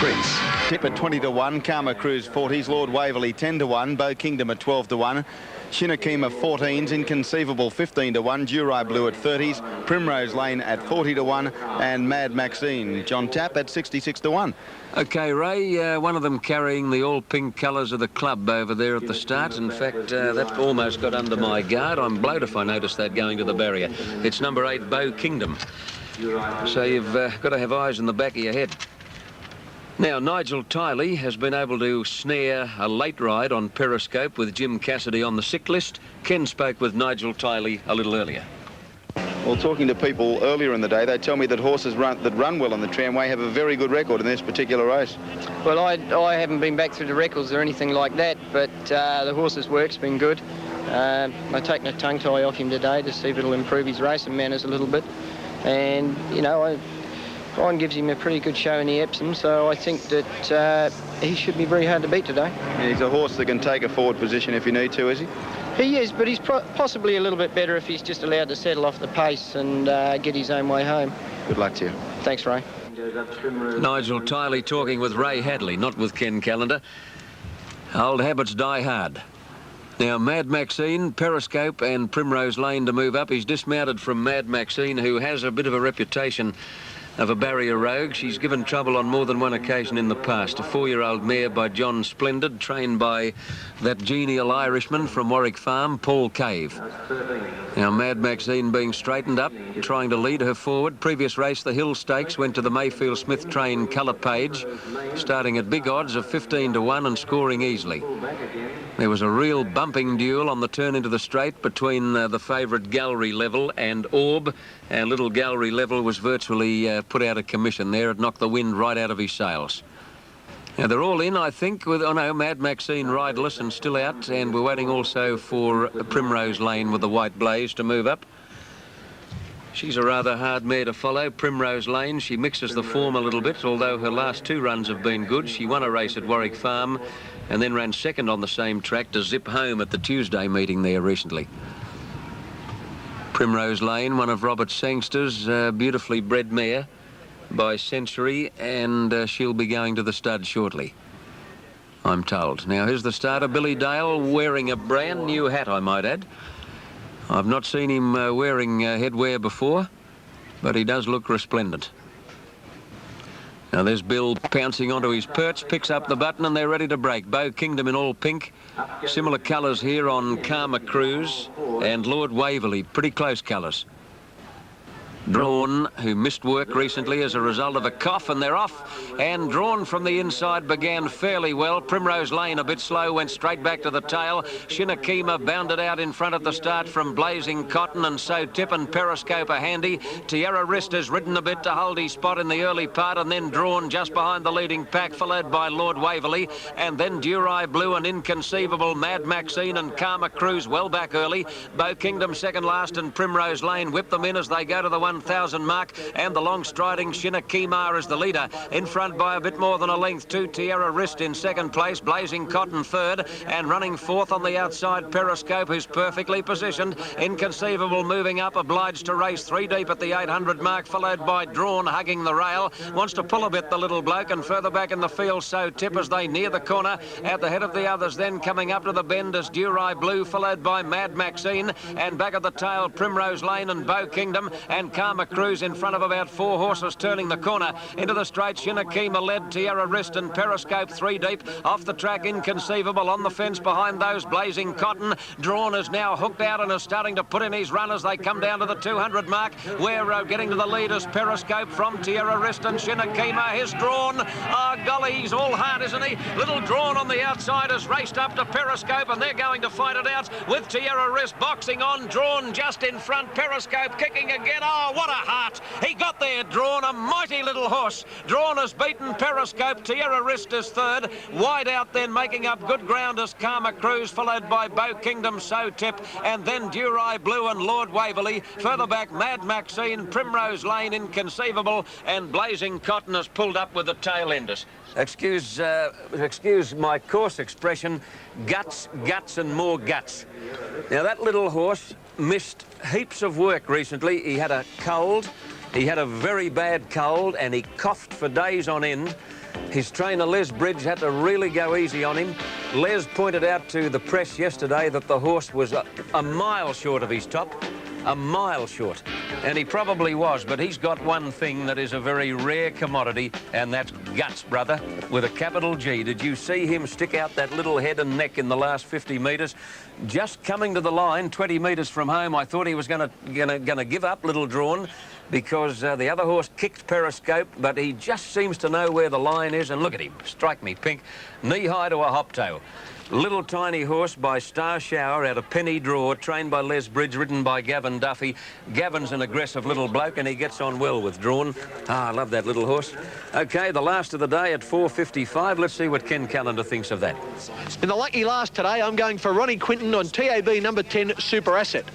Chris. Tip at 20-1, Karma Cruise 40s, Lord Waverley 10-1, Bow Kingdom at 12-1, Shinakima 14s, Inconceivable 15-1, Durai Blue at 30s, Primrose Lane at 40-1, and Mad Maxine. John Tapp at 66-1. OK, Ray, one of them carrying the all-pink colours of the club over there at the start. In fact, that almost got under my guard. I'm blowed if I noticed that going to the barrier. It's number 8, Bow Kingdom. So you've got to have eyes in the back of your head. Now, Nigel Tiley has been able to snare a late ride on Periscope with Jim Cassidy on the sick list. Ken spoke with Nigel Tiley a little earlier. Well, talking to people earlier in the day, they tell me that horses that run well on the tramway have a very good record in this particular race. Well, I haven't been back through the records or anything like that, but the horse's work's been good. I've taken a tongue tie off him today to see if it'll improve his racing manners a little bit. And, you know, Brian gives him a pretty good show in the Epsom, so I think that he should be very hard to beat today. Yeah, he's a horse that can take a forward position if you need to, is he? He is, but he's possibly a little bit better if he's just allowed to settle off the pace and get his own way home. Good luck to you. Thanks, Ray. Nigel Tiley talking with Ray Hadley, not with Ken Callender. Old habits die hard. Now, Mad Maxine, Periscope and Primrose Lane to move up. He's dismounted from Mad Maxine, who has a bit of a reputation of a barrier rogue. She's given trouble on more than one occasion in the past. A 4-year-old mare by John Splendid, trained by that genial Irishman from Warwick Farm, Paul Cave. Now, Mad Maxine being straightened up, trying to lead her forward. Previous race, the Hill Stakes, went to the Mayfield Smith train Colour Page, starting at big odds of 15-1 and scoring easily. There was a real bumping duel on the turn into the straight between the favourite Gallery Level and Orb, and little Gallery Level was virtually put out of commission there. It knocked the wind right out of his sails. Now, they're all in, I think, with, oh no, Mad Maxine riderless and still out, and we're waiting also for Primrose Lane with the white blaze to move up. She's a rather hard mare to follow, Primrose Lane. She mixes the form a little bit, although her last 2 runs have been good. She won a race at Warwick Farm and then ran second on the same track to zip home at the Tuesday meeting there recently. Primrose Lane, one of Robert Sangster's beautifully bred mare by Century, and she'll be going to the stud shortly, I'm told. Now, here's the starter, Billy Dale, wearing a brand new hat, I might add. I've not seen him wearing headwear before, but he does look resplendent. Now, there's Bill pouncing onto his perch, picks up the button, and they're ready to break. Bow Kingdom in all pink. Similar colours here on Karma Cruise and Lord Waverley. Pretty close colours. Drawn, who missed work recently as a result of a cough, and they're off. And Drawn from the inside began fairly well. Primrose Lane a bit slow, went straight back to the tail. Shinakima bounded out in front at the start from Blazing Cotton, and so Tip and Periscope are handy. Tierra Wrist has ridden a bit to hold his spot in the early part, and then Drawn just behind the leading pack, followed by Lord Waverley, and then Durai Blue and Inconceivable, Mad Maxine and Karma Cruise well back early. Bow Kingdom second last, and Primrose Lane whip them in as they go to the 1,000 mark, and the long striding Shinakima is the leader, in front by a bit more than a length to Tierra Wrist in second place, Blazing Cotton third, and running fourth on the outside Periscope, who's perfectly positioned. Inconceivable moving up, obliged to race 3 deep at the 800 mark, followed by Drawn hugging the rail, wants to pull a bit, the little bloke, and further back in the field so Tip as they near the corner at the head of the others. Then coming up to the bend is Durai Blue, followed by Mad Maxine, and back at the tail Primrose Lane and Bow Kingdom, and Karma Cruise in front of about 4 horses turning the corner into the straight. Shinakima led, Tierra Wrist and Periscope 3 deep. Off the track, Inconceivable on the fence behind those, Blazing Cotton. Drawn is now hooked out and is starting to put in his run as they come down to the 200 mark. We're getting to the leaders, Periscope from Tierra Wrist and Shinakima. Here's Drawn. Oh, golly, he's all hard, isn't he? Little Drawn on the outside has raced up to Periscope, and they're going to fight it out with Tierra Wrist boxing on. Drawn just in front, Periscope kicking again. Oh, what a heart. He got there, Drawn, a mighty little horse. Drawn has beaten Periscope. Tierra Wrist is third. Wide out then, making up good ground as Karma Cruise, followed by Bow Kingdom, So Tip, and then Durai Blue and Lord Waverley. Further back, Mad Maxine, Primrose Lane, Inconceivable, and Blazing Cotton has pulled up with the tail enders. Excuse my coarse expression, guts, guts and more guts. Now, that little horse missed heaps of work recently. He had a cold. He had a very bad cold and he coughed for days on end. His trainer, Les Bridge, had to really go easy on him. Les pointed out to the press yesterday that the horse was a mile short of his top. A mile short. And he probably was, but he's got one thing that is a very rare commodity, and that's guts, brother, with a capital G. Did you see him stick out that little head and neck in the last 50 metres? Just coming to the line, 20 metres from home, I thought he was gonna give up, Little Drawn, because the other horse kicked Periscope, but he just seems to know where the line is. And look at him, strike me pink, knee-high to a hop-tail. Little tiny horse by Star Shower out of Penny Draw, trained by Les Bridge, ridden by Gavin Duffy. Gavin's an aggressive little bloke and he gets on well with Drawn. Ah, I love that little horse. OK, the last of the day at 4:55. Let's see what Ken Callender thinks of that. In the lucky last today, I'm going for Ronnie Quinton on TAB number 10, Super Asset.